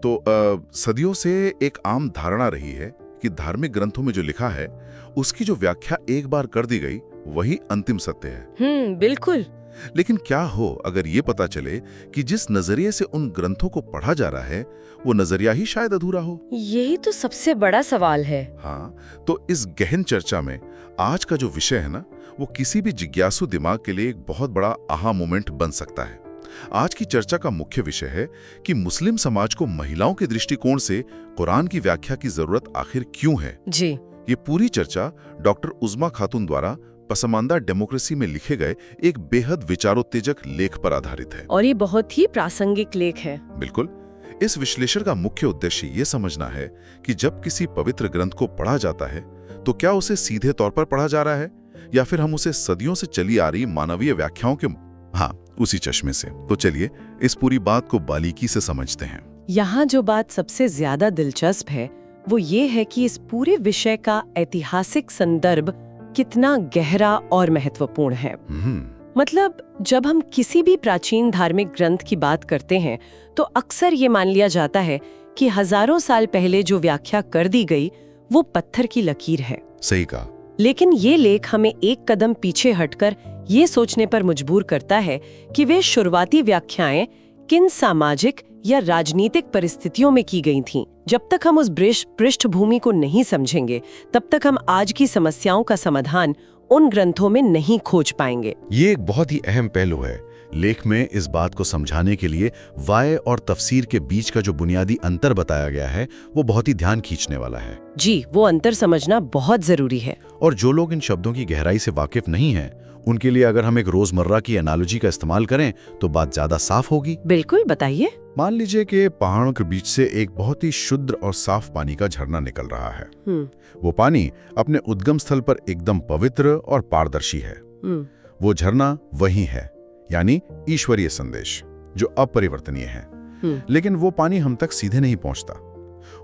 तो सदियों से एक आम धारणा रही है कि धार्मिक ग्रंथों में जो लिखा है उसकी जो व्याख्या एक बार कर दी गई वही अंतिम सत्य है। बिल्कुल। लेकिन क्या हो अगर ये पता चले कि जिस नजरिए से उन ग्रंथों को पढ़ा जा रहा है वो नजरिया ही शायद अधूरा हो? यही तो सबसे बड़ा सवाल है। हाँ, तो इस गहन चर्चा में आज का जो विषय है ना, वो किसी भी जिज्ञासु दिमाग के लिए एक बहुत बड़ा आहा मोमेंट बन सकता है। आज की चर्चा का मुख्य विषय है कि मुस्लिम समाज को महिलाओं के दृष्टिकोण से कुरान की व्याख्या की जरूरत आखिर क्यों है। जी। ये पूरी चर्चा डॉक्टर उज़्मा खातून द्वारा पसमानदा डेमोक्रेसी में लिखे गए एक बेहद विचारोत्तेजक लेख पर आधारित है। और ये बहुत ही प्रासंगिक लेख है। बिल्कुल। इस विश्लेषण का मुख्य उद्देश्य ये समझना है कि जब किसी पवित्र ग्रंथ को पढ़ा जाता है तो क्या उसे सीधे तौर पर पढ़ा जा रहा है या फिर हम उसे सदियों से चली आ रही मानवीय व्याख्याओं के उसी चश्मे से। तो चलिए इस पूरी बात को बारीकी से समझते हैं। यहाँ जो बात सबसे ज्यादा दिलचस्प है वो ये है कि इस पूरे विषय का ऐतिहासिक संदर्भ कितना गहरा और महत्वपूर्ण है। मतलब जब हम किसी भी प्राचीन धार्मिक ग्रंथ की बात करते हैं तो अक्सर ये मान लिया जाता है कि हजारों साल पहले जो व्याख्या कर दी गई वो पत्थर की लकीर है। सही कहा। लेकिन ये लेख हमें एक कदम पीछे हटकर ये सोचने पर मजबूर करता है कि वे शुरुआती व्याख्याएं किन सामाजिक या राजनीतिक परिस्थितियों में की गई थीं। जब तक हम उस पृष्ठभूमि को नहीं समझेंगे तब तक हम आज की समस्याओं का समाधान उन ग्रंथों में नहीं खोज पाएंगे। ये एक बहुत ही अहम पहलू है। लेख में इस बात को समझाने के लिए वाय और तफसीर के बीच का जो बुनियादी अंतर बताया गया है वो बहुत ही ध्यान खींचने वाला है। जी, वो अंतर समझना बहुत जरूरी है। और जो लोग इन शब्दों की गहराई से वाकिफ नहीं हैं, उनके लिए अगर हम एक रोजमर्रा की एनालॉजी का इस्तेमाल करें तो बात ज्यादा साफ होगी। बिल्कुल, बताइए। मान लीजिए कि पहाड़ों के बीच से एक बहुत ही शुद्ध और साफ पानी का झरना निकल रहा है। वो पानी अपने उद्गम स्थल पर एकदम पवित्र और पारदर्शी है। वो झरना वही है, यानी ईश्वरीय संदेश जो अपरिवर्तनीय है। लेकिन वो पानी हम तक सीधे नहीं पहुंचता।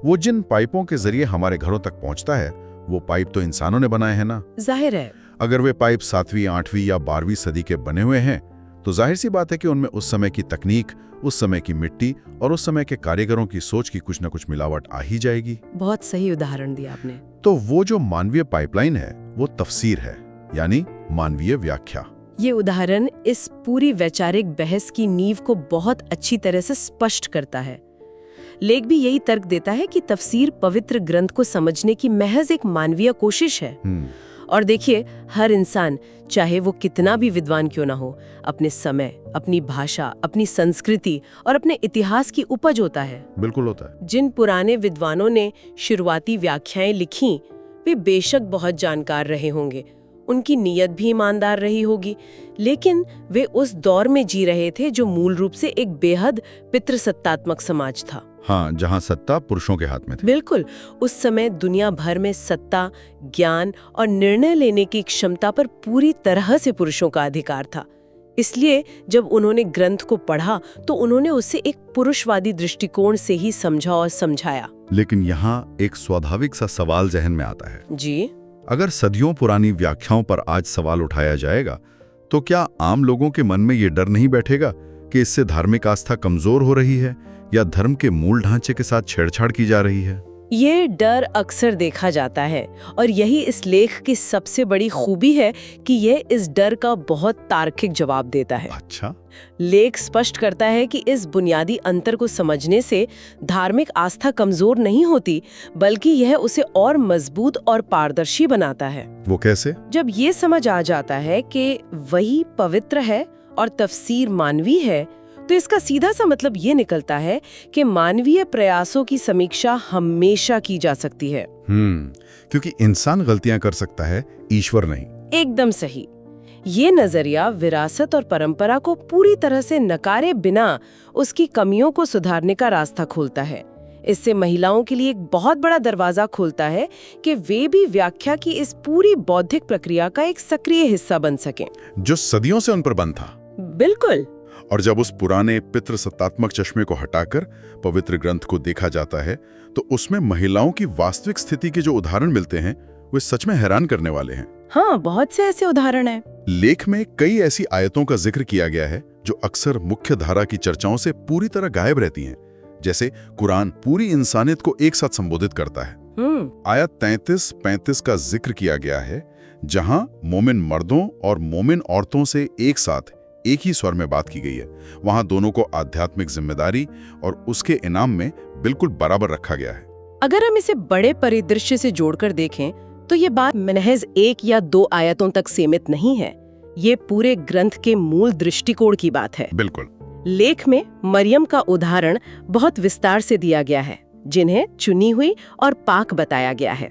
वो जिन पाइपों के जरिए हमारे घरों तक पहुंचता है वो पाइप तो इंसानों ने बनाए हैं ना। जाहिर है। अगर वे पाइप 7वीं, 8वीं या 12वीं सदी के बने हुए हैं तो जाहिर सी बात है कि उनमें उस समय की तकनीक, उस समय की मिट्टी और उस समय के कारीगरों की सोच की कुछ न कुछ मिलावट आ ही जाएगी। बहुत सही उदाहरण दिया आपने। तो वो जो मानवीय पाइपलाइन है वो तफसीर है, यानी मानवीय व्याख्या। ये उदाहरण इस पूरी वैचारिक बहस की नींव को बहुत अच्छी तरह से स्पष्ट करता है। लेख भी यही तर्क देता है कि तफसीर पवित्र ग्रंथ को समझने की महज एक मानवीय कोशिश है। और देखिए, हर इंसान, चाहे वो कितना भी विद्वान क्यों ना हो, अपने समय, अपनी भाषा, अपनी संस्कृति और अपने इतिहास की उपज होता है। बिल्कुल होता है। जिन पुराने विद्वानों ने शुरुआती व्याख्याएं लिखी वे बेशक बहुत जानकार रहे होंगे, उनकी नीयत भी ईमानदार रही होगी, लेकिन वे उस दौर में जी रहे थे जो मूल रूप से एक बेहद पितृसत्तात्मक समाज था। हाँ, जहाँ सत्ता पुरुषों के हाथ में थी। बिल्कुल। उस समय दुनिया भर में सत्ता, ज्ञान और निर्णय लेने की क्षमता पर पूरी तरह से पुरुषों का अधिकार था। इसलिए जब उन्होंने ग्रंथ को पढ़ा तो उन्होंने उसे एक पुरुषवादी दृष्टिकोण से ही समझा और समझाया। लेकिन यहाँ एक स्वाभाविक सा सवाल जहन में आता है। जी। अगर सदियों पुरानी व्याख्याओं पर आज सवाल उठाया जाएगा तो क्या आम लोगों के मन में ये डर नहीं बैठेगा कि इससे धार्मिक आस्था कमजोर हो रही है या धर्म के मूल ढांचे के साथ छेड़छाड़ की जा रही है? ये डर अक्सर देखा जाता है और यही इस लेख की सबसे बड़ी खूबी है कि यह इस डर का बहुत तार्किक जवाब देता है। अच्छा। लेख स्पष्ट करता है कि इस बुनियादी अंतर को समझने से धार्मिक आस्था कमजोर नहीं होती, बल्कि यह उसे और मजबूत और पारदर्शी बनाता है। वो कैसे? जब ये समझ आ जाता है कि वही पवित्र है और तफसीर मानवी है, तो इसका सीधा सा मतलब ये निकलता है कि मानवीय प्रयासों की समीक्षा हमेशा की जा सकती है। क्योंकि इंसान गलतियां कर सकता है, ईश्वर नहीं। एकदम सही। ये नजरिया विरासत और परंपरा को पूरी तरह से नकारे बिना उसकी कमियों को सुधारने का रास्ता खोलता है। इससे महिलाओं के लिए एक बहुत बड़ा दरवाजा खोलता है कि वे भी व्याख्या की इस पूरी बौद्धिक प्रक्रिया का एक सक्रिय हिस्सा बन सकें, जो सदियों से उन पर बंद था। बिल्कुल। और जब उस पुराने पितृसत्तात्मक चश्मे को हटाकर पवित्र ग्रंथ को देखा जाता है तो उसमें महिलाओं की वास्तविक स्थिति के जो उदाहरण मिलते हैं वे सच में हैरान करने वाले हैं। हाँ, बहुत से ऐसे उदाहरण हैं। लेख में कई ऐसी आयतों का जिक्र किया गया है जो अक्सर मुख्य धारा की चर्चाओं से पूरी तरह गायब रहती हैं, जैसे कुरान पूरी इंसानियत को एक साथ संबोधित करता है। आयत 33-35 का जिक्र किया गया है, जहां मोमिन मर्दों और मोमिन औरतों से एक साथ एक ही स्वर में बात की गई है। वहां दोनों को आध्यात्मिक जिम्मेदारी और उसके इनाम में बिल्कुल बराबर रखा गया है। अगर हम इसे बड़े परिदृश्य से जोड़कर देखें तो ये बात महज 1 या 2 आयतों तक सीमित नहीं है। ये पूरे ग्रंथ के मूल दृष्टिकोण की बात है। बिल्कुल। लेख में मरियम का उदाहरण बहुत विस्तार से दिया गया है, जिन्हें चुनी हुई और पाक बताया गया है।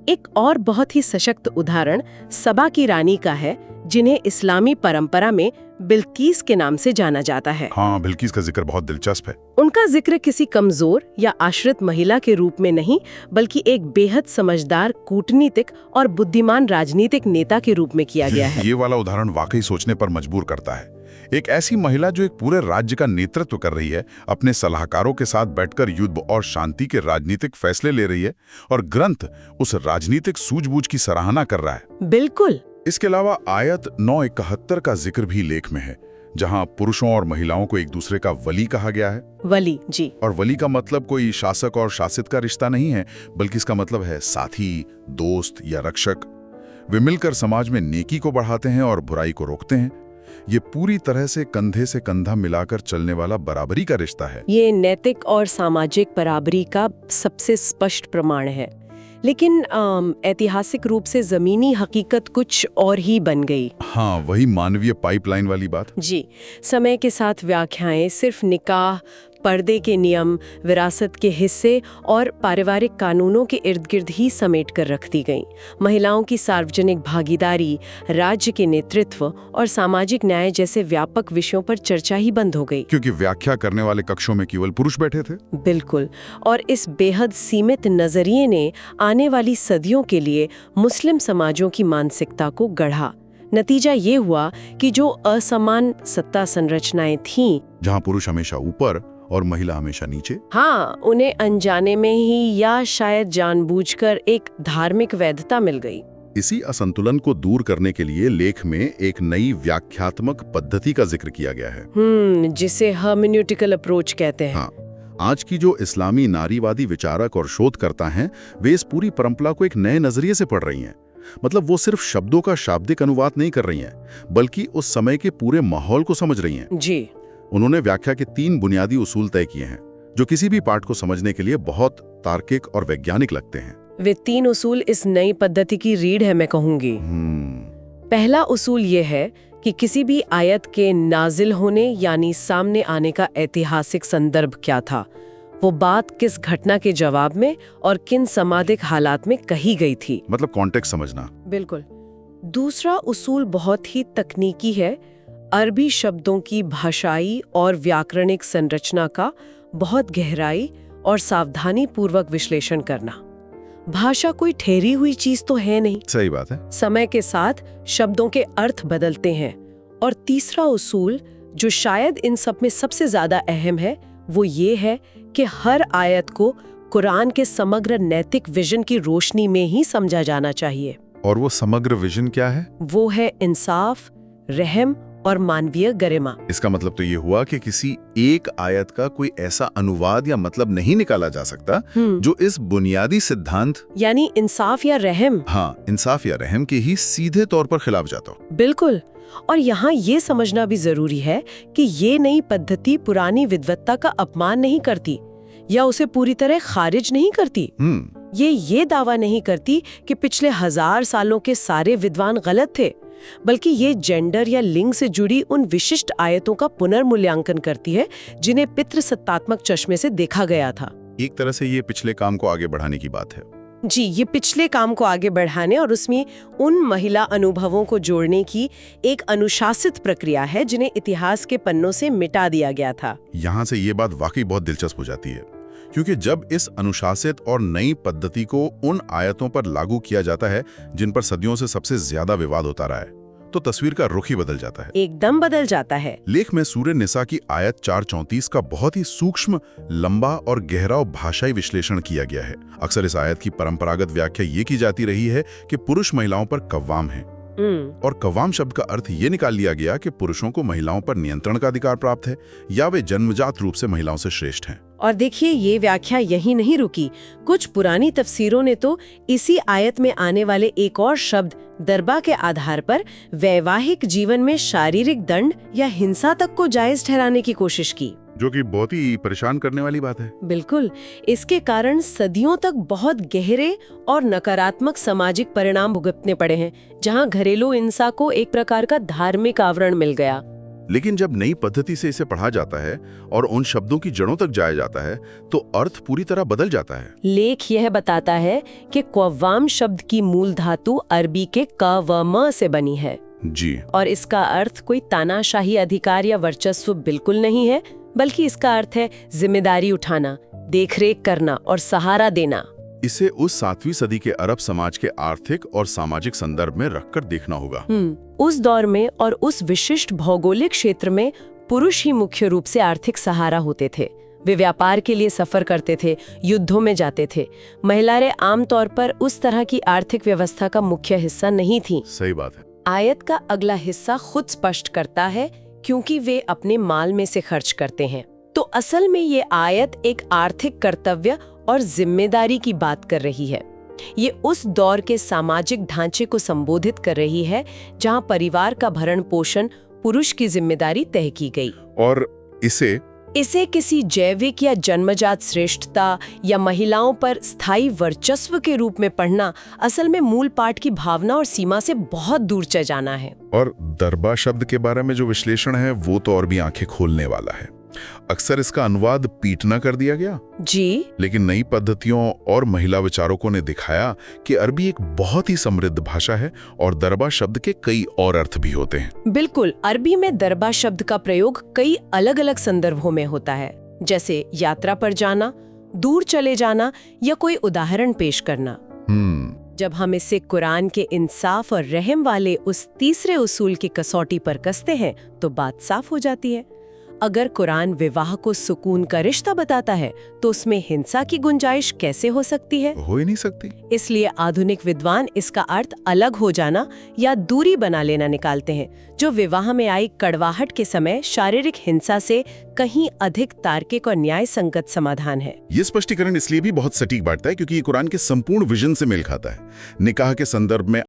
एक और बहुत ही सशक्त उदाहरण सबा की रानी का है, जिन्हें इस्लामी परंपरा में बिल्कीस के नाम से जाना जाता है। हाँ, बिल्कीस का जिक्र बहुत दिलचस्प है। उनका जिक्र किसी कमजोर या आश्रित महिला के रूप में नहीं, बल्कि एक बेहद समझदार कूटनीतिक और बुद्धिमान राजनीतिक नेता के रूप में किया गया है। ये वाला उदाहरण वाकई सोचने पर मजबूर करता है। एक ऐसी महिला जो एक पूरे राज्य का नेतृत्व कर रही है, अपने सलाहकारों के साथ बैठकर युद्ध और शांति के राजनीतिक फैसले ले रही है, और ग्रंथ उस राजनीतिक सूझबूझ की सराहना कर रहा है। बिल्कुल। इसके अलावा आयत 971 का जिक्र भी लेख में है, जहां पुरुषों और महिलाओं को एक दूसरे का वली कहा गया है। वली, जी। और वली का मतलब कोई शासक और शासित का रिश्ता नहीं है, बल्कि इसका मतलब है साथी, दोस्त या रक्षक। वे मिलकर समाज में नेकी को बढ़ाते हैं और बुराई को रोकते हैं। ये पूरी तरह से कंधे से कंधा मिलाकर चलने वाला बराबरी का रिश्ता है। ये नैतिक और सामाजिक बराबरी का सबसे स्पष्ट प्रमाण है। लेकिन ऐतिहासिक रूप से जमीनी हकीकत कुछ और ही बन गई। हाँ, वही मानवीय पाइपलाइन वाली बात। जी, समय के साथ व्याख्याएं सिर्फ निकाह, पर्दे के नियम, विरासत के हिस्से और पारिवारिक कानूनों के इर्द गिर्द ही समेट कर रख दी गईं। महिलाओं की सार्वजनिक भागीदारी, राज्य के नेतृत्व और सामाजिक न्याय जैसे व्यापक विषयों पर चर्चा ही बंद हो गई, क्योंकि व्याख्या करने वाले कक्षों में केवल पुरुष बैठे थे। बिल्कुल। और इस बेहद सीमित नजरिए ने आने वाली सदियों के लिए मुस्लिम समाजों की मानसिकता को गढ़ा। नतीजा ये हुआ कि जो असमान सत्ता संरचनाएं थीं, जहां पुरुष हमेशा ऊपर और महिला हमेशा नीचे, हाँ, उन्हें अनजाने में ही या शायद जानबूझकर एक धार्मिक वैधता मिल गई। इसी असंतुलन को दूर करने के लिए लेख में एक नई व्याख्यात्मक पद्धति का जिक्र किया गया है, जिसे हर्मेन्यूटिकल अप्रोच कहते हैं। हाँ, आज की जो इस्लामी नारीवादी विचारक और शोधकर्ता हैं, वे इस पूरी परंपरा को एक नए नजरिए से पढ़ रही हैं। मतलब वो सिर्फ शब्दों का शाब्दिक अनुवाद नहीं कर रही हैं, बल्कि उस समय के पूरे माहौल को समझ रही हैं। जी। उन्होंने व्याख्या के 3 बुनियादी उसूल तय किए हैं, जो किसी भी पाठ को समझने के लिए बहुत तार्किक और वैज्ञानिक लगते हैं। वे 3 उसूल इस नई पद्धति की रीढ़ है, मैं कहूंगी। पहला उसूल ये है कि किसी भी आयत के नाजिल होने यानी सामने आने का ऐतिहासिक संदर्भ क्या था, वो बात किस घटना के जवाब में और किन सामाजिक हालात में कही गई थी। मतलब कॉन्टेक्स्ट समझना। बिल्कुल। दूसरा उसूल बहुत ही तकनीकी है, अरबी शब्दों की भाषाई और व्याकरणिक संरचना का बहुत गहराई और सावधानी पूर्वक विश्लेषण करना। भाषा कोई ठहरी हुई चीज तो है नहीं। सही बात है। समय के साथ शब्दों के अर्थ बदलते हैं। और तीसरा उसूल, जो शायद इन सब में सबसे ज्यादा अहम है, वो ये है कि हर आयत को कुरान के समग्र नैतिक विजन की रोशनी में ही समझा जाना चाहिए। और वो समग्र विजन क्या है? वो है इंसाफ, रहम और मानवीय गरिमा। इसका मतलब तो ये हुआ कि किसी एक आयत का कोई ऐसा अनुवाद या मतलब नहीं निकाला जा सकता जो इस बुनियादी सिद्धांत यानी इंसाफ या रहम, हाँ, इंसाफ या रहम के ही सीधे तौर पर खिलाफ जाता हो। बिल्कुल। और यहाँ ये समझना भी जरूरी है कि ये नई पद्धति पुरानी विद्वत्ता का अपमान नहीं करती या उसे पूरी तरह खारिज नहीं करती। ये दावा नहीं करती कि पिछले 1000 सालों के सारे विद्वान गलत थे, बल्कि ये जेंडर या लिंग से जुड़ी उन विशिष्ट आयतों का पुनर्मूल्यांकन करती है जिन्हें पितृसत्तात्मक चश्मे से देखा गया था। एक तरह से ये पिछले काम को आगे बढ़ाने की बात है। जी, ये पिछले काम को आगे बढ़ाने और उसमें उन महिला अनुभवों को जोड़ने की एक अनुशासित प्रक्रिया है जिन्हें इतिहास के पन्नों से मिटा दिया गया था। यहाँ से ये बात वाकई बहुत दिलचस्प हो जाती है, क्योंकि जब इस अनुशासित और नई पद्धति को उन आयतों पर लागू किया जाता है जिन पर सदियों से सबसे ज्यादा विवाद होता रहा है, तो तस्वीर का रुख ही बदल जाता है। एकदम बदल जाता है। लेख में सूरह निसा की आयत 4:34 का बहुत ही सूक्ष्म, लंबा और गहरा भाषाई विश्लेषण किया गया है। अक्सर इस आयत की परंपरागत व्याख्या ये की जाती रही है कि पुरुष महिलाओं पर कव्वाम है, और कव्वाम शब्द का अर्थ ये निकाल लिया गया कि पुरुषों को महिलाओं पर नियंत्रण का अधिकार प्राप्त है या वे जन्मजात रूप से महिलाओं से श्रेष्ठ हैं। और देखिए ये व्याख्या यही नहीं रुकी। कुछ पुरानी तफसीरों ने तो इसी आयत में आने वाले एक और शब्द दरबा के आधार पर वैवाहिक जीवन में शारीरिक दंड या हिंसा तक को जायज ठहराने की कोशिश की, जो कि बहुत ही परेशान करने वाली बात है। बिल्कुल। इसके कारण सदियों तक बहुत गहरे और नकारात्मक सामाजिक परिणाम भुगतने पड़े हैं, जहां घरेलू हिंसा को एक प्रकार का धार्मिक आवरण मिल गया। लेकिन जब नई पद्धति से इसे पढ़ा जाता है और उन शब्दों की जड़ों तक जाया जाता है तो अर्थ पूरी तरह बदल जाता है। लेख यह बताता है कि क़व्वाम शब्द की मूल धातु अरबी के क व म से बनी है जी, और इसका अर्थ कोई तानाशाही अधिकार या वर्चस्व बिल्कुल नहीं है, बल्कि इसका अर्थ है जिम्मेदारी उठाना, देखरेख करना और सहारा देना। इसे उस 7वीं सदी के अरब समाज के आर्थिक और सामाजिक संदर्भ में रखकर देखना होगा। उस दौर में और उस विशिष्ट भौगोलिक क्षेत्र में पुरुष ही मुख्य रूप से आर्थिक सहारा होते थे। वे व्यापार के लिए सफर करते थे, युद्धों में जाते थे। महिलाएं आमतौर पर उस तरह की आर्थिक व्यवस्था का मुख्य हिस्सा नहीं थीं। सही बात है। आयत का अगला हिस्सा खुद स्पष्ट करता है, क्योंकि वे अपने माल में से खर्च करते हैं। तो असल में ये आयत एक आर्थिक कर्तव्य और जिम्मेदारी की बात कर रही है। ये उस दौर के सामाजिक ढांचे को संबोधित कर रही है जहां परिवार का भरण पोषण पुरुष की जिम्मेदारी तय की गई। और इसे किसी जैविक या जन्मजात श्रेष्ठता या महिलाओं पर स्थायी वर्चस्व के रूप में पढ़ना असल में मूल पाठ की भावना और सीमा से बहुत दूर चले जाना है। और दरबा शब्द के बारे में जो विश्लेषण है वो तो और भी आंखें खोलने वाला है। अक्सर इसका अनुवाद पीटना कर दिया गया जी, लेकिन नई पद्धतियों और महिला विचारकों ने दिखाया कि अरबी एक बहुत ही समृद्ध भाषा है और दरबा शब्द के कई और अर्थ भी होते हैं। बिल्कुल। अरबी में दरबा शब्द का प्रयोग कई अलग अलग संदर्भों में होता है, जैसे यात्रा पर जाना, दूर चले जाना या कोई उदाहरण पेश करना। जब हम इसे कुरान के इंसाफ और रहम वाले उस तीसरे उसूल की कसौटी पर कसते हैं तो बात साफ हो जाती है। अगर कुरान विवाह को सुकून का रिश्ता बताता है तो उसमें हिंसा की गुंजाइश कैसे हो सकती है? हो ही नहीं सकती। इसलिए आधुनिक विद्वान इसका अर्थ अलग हो जाना या दूरी बना लेना निकालते हैं, जो विवाह में आई कड़वाहट के समय शारीरिक हिंसा से कहीं अधिक तार्किक और न्याय संगत समाधान है। ये स्पष्टीकरण इसलिए भी बहुत सटीक बैठता है क्योंकि ये कुरान के संपूर्ण विजन से मेल खाता है। निकाह के संदर्भ में